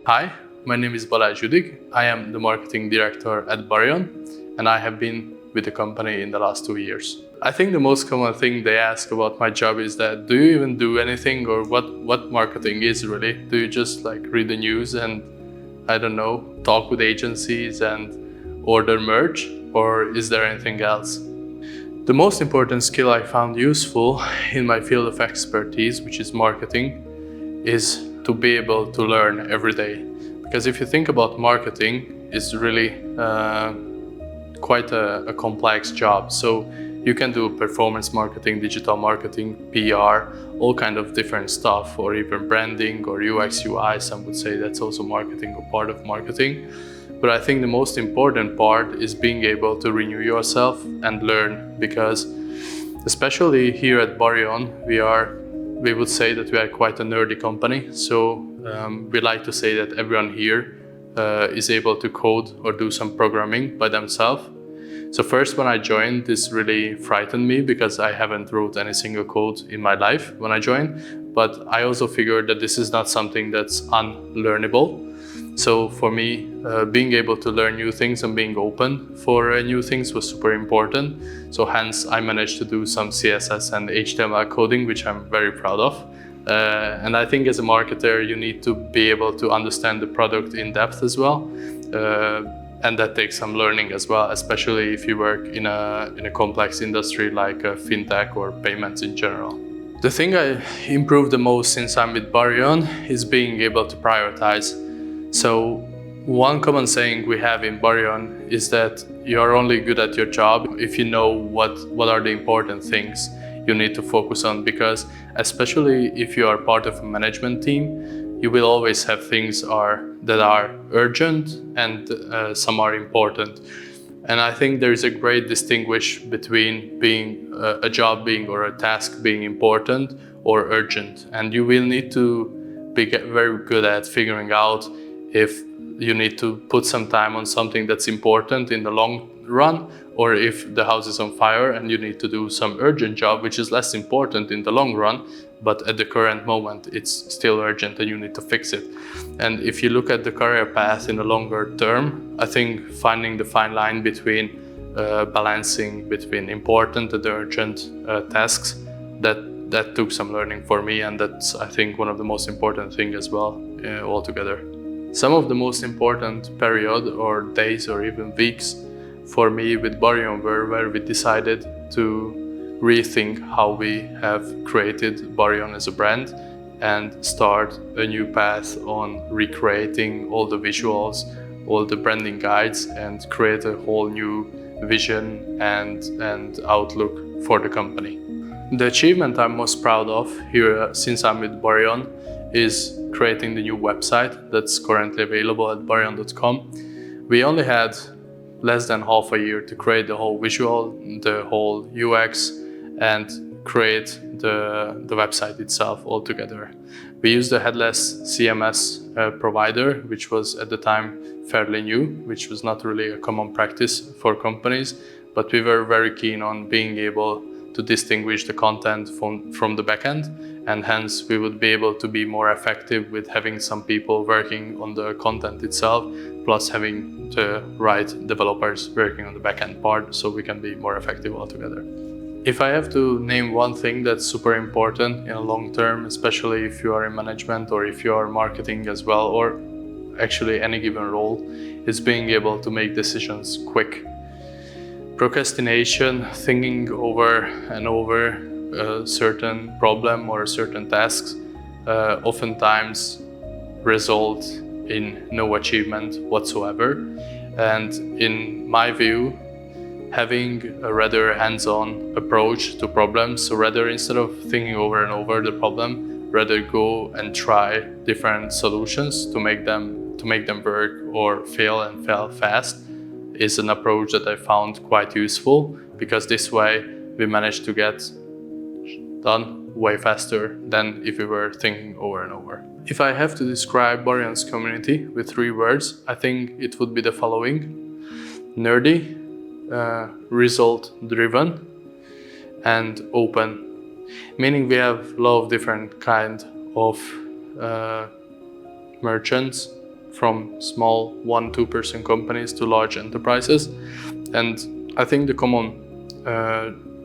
Hi, my name is Balázs Judik. I am the marketing director at Barion, and I have been with the company in the last 2 years. I think the most common thing they ask about my job is that, do you even do anything, or what marketing is really? Do you just read the news and, I don't know, talk with agencies and order merch, or is there anything else? The most important skill I found useful in my field of expertise, which is marketing, is to be able to learn every day. Because if you think about marketing, it's really quite a complex job. So you can do performance marketing, digital marketing, PR, all kind of different stuff, or even branding or UX, UI. Some would say that's also marketing or part of marketing. But I think the most important part is being able to renew yourself and learn, because especially here at Barion, we would say that we are quite a nerdy company. So we like to say that everyone here is able to code or do some programming by themselves. So first, when I joined, this really frightened me because I haven't wrote any single code in my life when I joined. But I also figured that this is not something that's unlearnable. So for me, being able to learn new things and being open for new things was super important. So hence I managed to do some CSS and HTML coding, which I'm very proud of. And I think as a marketer, you need to be able to understand the product in depth as well. And that takes some learning as well, especially if you work in a complex industry like fintech or payments in general. The thing I improved the most since I'm with Barion is being able to prioritize. So one common saying we have in Barion is that you're only good at your job if you know what are the important things you need to focus on, because especially if you are part of a management team, you will always have things that are urgent and some are important. And I think there is a great distinguish between being a job or a task being important or urgent. And you will need to be very good at figuring out if you need to put some time on something that's important in the long run, or if the house is on fire and you need to do some urgent job which is less important in the long run, but at the current moment it's still urgent and you need to fix it. And if you look at the career path in the longer term, I think finding the fine line between balancing between important and urgent tasks, that took some learning for me, and that's, I think, one of the most important things as well altogether. Some of the most important period or days or even weeks for me with Barion were where we decided to rethink how we have created Barion as a brand and start a new path on recreating all the visuals, all the branding guides, and create a whole new vision and outlook for the company. The achievement I'm most proud of here since I'm with Barion is creating the new website that's currently available at barion.com. We only had less than half a year to create the whole visual, the whole UX, and create the website itself altogether. We used a headless CMS provider, which was at the time fairly new, which was not really a common practice for companies, but we were very keen on being able to distinguish the content from the backend, and hence we would be able to be more effective with having some people working on the content itself, plus having the right developers working on the backend part, so we can be more effective altogether. If I have to name one thing that's super important in a long term, especially if you are in management or if you are marketing as well, or actually any given role, is being able to make decisions quick. Procrastination, thinking over and over a certain problem or certain tasks, oftentimes result in no achievement whatsoever. And in my view, having a rather hands-on approach to problems, so rather instead of thinking over and over the problem, rather go and try different solutions to make them work or fail and fail fast, is an approach that I found quite useful, because this way we managed to get done way faster than if we were thinking over and over. If I have to describe Barion's community with 3 words, I think it would be the following. nerdy, result-driven, and open. Meaning we have a lot of different kind of merchants, from small 1-2 person companies to large enterprises. And I think the common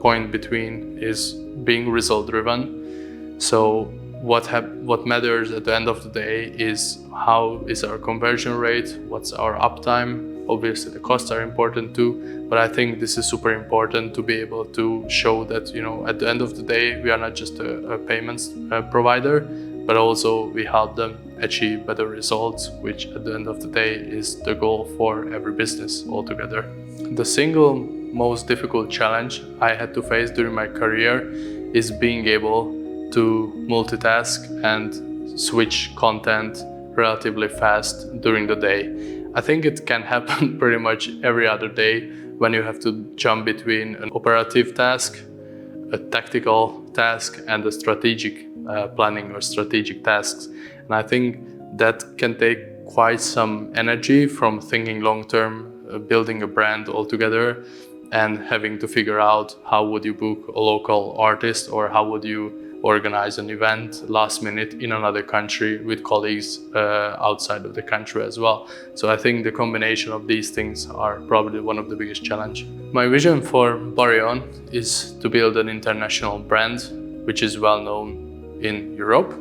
point between is being result-driven. So what matters at the end of the day is how is our conversion rate, what's our uptime. Obviously the costs are important too, but I think this is super important to be able to show that, at the end of the day, we are not just a payments provider, but also we help them achieve better results, which at the end of the day is the goal for every business altogether. The single most difficult challenge I had to face during my career is being able to multitask and switch content relatively fast during the day. I think it can happen pretty much every other day when you have to jump between an operative task, a tactical task, and a strategic planning or strategic tasks. And I think that can take quite some energy from thinking long-term, building a brand altogether, and having to figure out how would you book a local artist, or how would you organize an event last minute in another country with colleagues outside of the country as well. So I think the combination of these things are probably one of the biggest challenge. My vision for Barion is to build an international brand which is well known in Europe.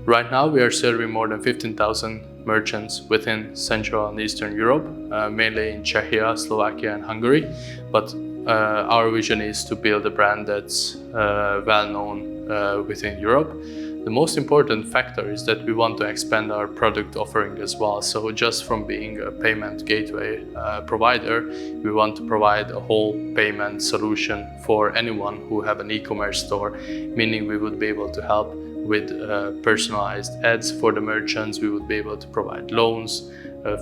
Right now we are serving more than 15,000 merchants within Central and Eastern Europe, mainly in Czechia, Slovakia and Hungary. But our vision is to build a brand that's well known within Europe. The most important factor is that we want to expand our product offering as well. So just from being a payment gateway provider, we want to provide a whole payment solution for anyone who have an e-commerce store, meaning we would be able to help with personalized ads for the merchants. We would be able to provide loans,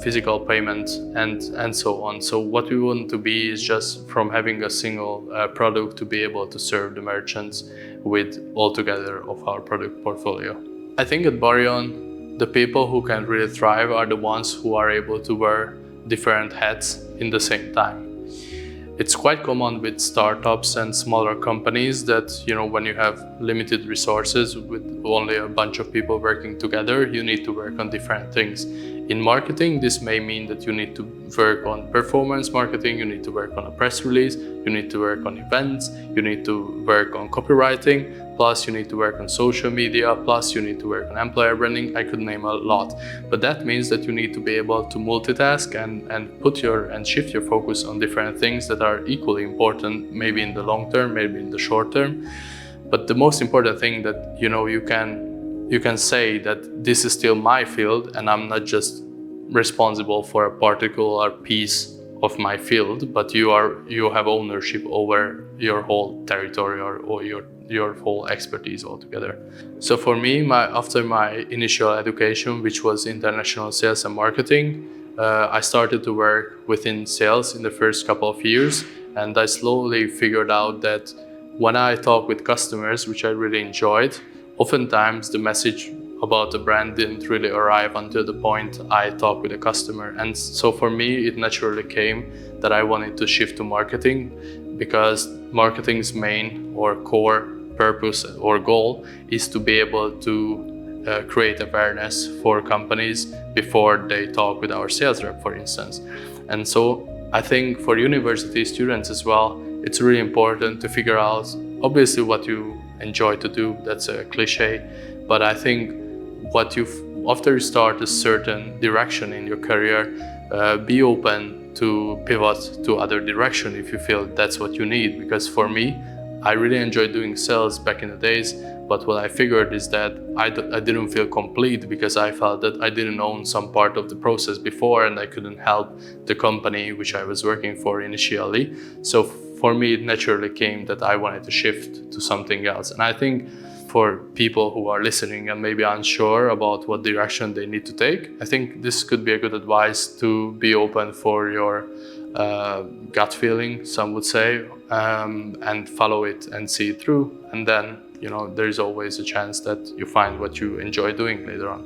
physical payment, and so on. So what we want to be is just from having a single product to be able to serve the merchants with altogether of our product portfolio. I think at Barion, the people who can really thrive are the ones who are able to wear different hats in the same time. It's quite common with startups and smaller companies that, when you have limited resources with only a bunch of people working together, you need to work on different things. In marketing, this may mean that you need to work on performance marketing, you need to work on a press release, you need to work on events, you need to work on copywriting, plus you need to work on social media, plus you need to work on employer branding. I could name a lot. But that means that you need to be able to multitask and shift your focus on different things that are equally important, maybe in the long term, maybe in the short term. But the most important thing that you can say that this is still my field and I'm not just responsible for a particular piece of my field, but you have ownership over your whole territory or your whole expertise altogether. So for me, after my initial education, which was international sales and marketing, I started to work within sales in the first couple of years, and I slowly figured out that when I talk with customers, which I really enjoyed, oftentimes the message about the brand didn't really arrive until the point I talked with the customer. And so for me, it naturally came that I wanted to shift to marketing, because marketing's main or core purpose or goal is to be able to create awareness for companies before they talk with our sales rep, for instance. And so I think for university students as well, it's really important to figure out, obviously, what you enjoy to do. That's a cliche, but I think after you start a certain direction in your career, be open to pivot to other direction if you feel that's what you need. Because for me, I really enjoyed doing sales back in the days, but what I figured is that I didn't feel complete, because I felt that I didn't own some part of the process before and I couldn't help the company which I was working for initially. So for me, it naturally came that I wanted to shift to something else. And I think for people who are listening and maybe unsure about what direction they need to take, I think this could be a good advice to be open for your gut feeling, some would say, and follow it and see it through. And then, there's always a chance that you find what you enjoy doing later on.